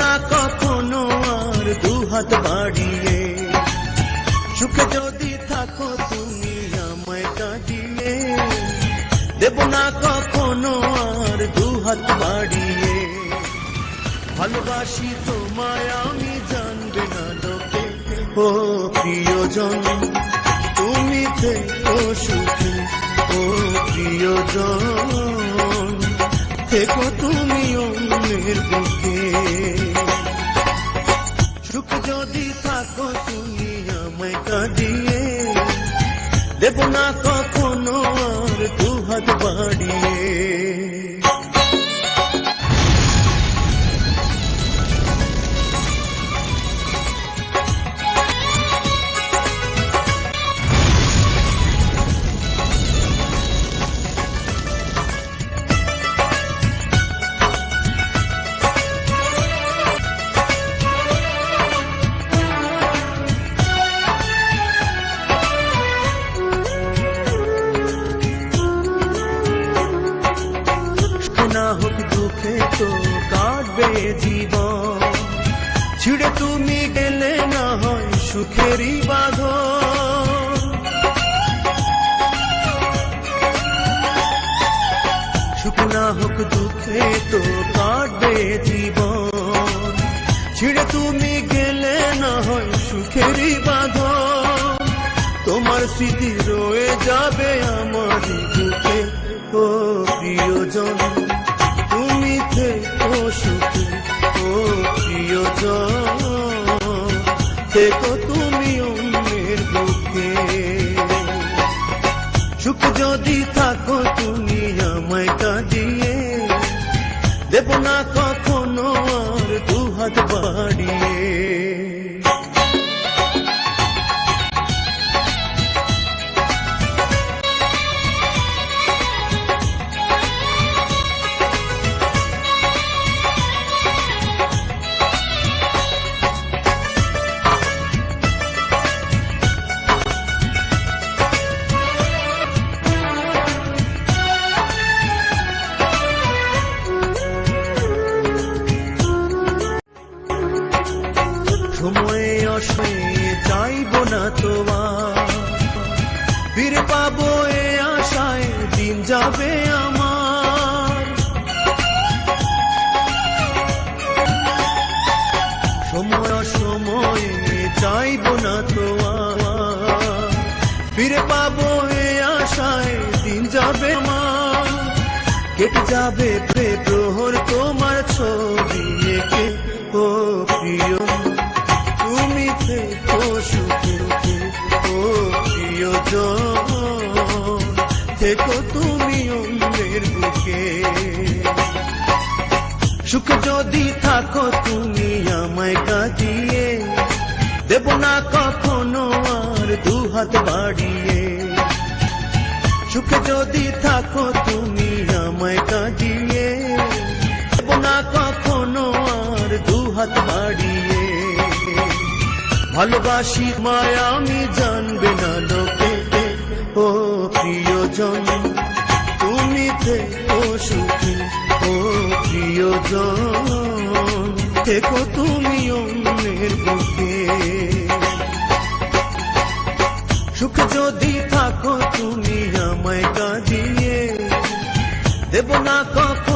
না কখনো আর দুহাত বাড়িয়ে। সুখে যদি থাকো তুমি আমায় কাঁদিয়ে, দেব না কখনো আর দুহাত বাড়িয়ে। ভালোবাসি তোমায় আমি জানবে না লোকে, ও প্রিয়জন তুমি থেকো সুখে, ও প্রিয়জন থেকো তুমি অন্যের বুকে। সুখ যদি থাকো তুমি আমায় কাঁদিয়ে, দেব না কখনো আর দুহাত বাড়িয়ে। না হোক দুঃখে তো কাটবে জীবন, ছিড়ে তুমি গেলে না হয় সুখেরই বাঁধন। সুখ না হোক দুঃখে তো কাটবে জীবন, ছিড়ে তুমি গেলে না হয় সুখেরই বাঁধন। তোমার স্মৃতি রয়ে যাবে আমার বুকে, ও প্রিয়জন তুমি থেকো সুখে, ও প্রিয়জন থেকো তুমি অন্যের বুকে। সুখ যদি থাকো তুমি আমায় কাঁদিয়ে, দেব না কখনো আর দুহাত বাড়িয়ে। সময়ে অসময়ে চাইব না তোমার, ফিরে পাবো এ আশায় দিন যাবে আমার। সময় অসময়ে চাইব না তোমার, ফিরে পাবো এ আশায় দিন যাবে আমার। কেটে যাবে প্রহর তোমার ছবি এঁকে, ও প্রিয় তুমি থেকো সুখে, ও প্রিয়জন থেকো তুমি অন্যের বুকে। সুখ যদি থাকো তুমি আমায় কাঁদিয়ে, দেব না কখনো আর দুহাত বাড়িয়ে। সুখ যদি থাকো তুমি আমায় কাঁদিয়ে, দেব না কখনো আর দুহাত বাড়িয়ে। ভালোবাসি মায়া আমি জানবে না লোকে, ও প্রিয়জন তুমি থেকো সুখে, ও প্রিয়জন থেকো তুমি অন্যের বুকে। সুখ যদি থাকো তুমি আমায় কাঁদিয়ে, দেব না কখনো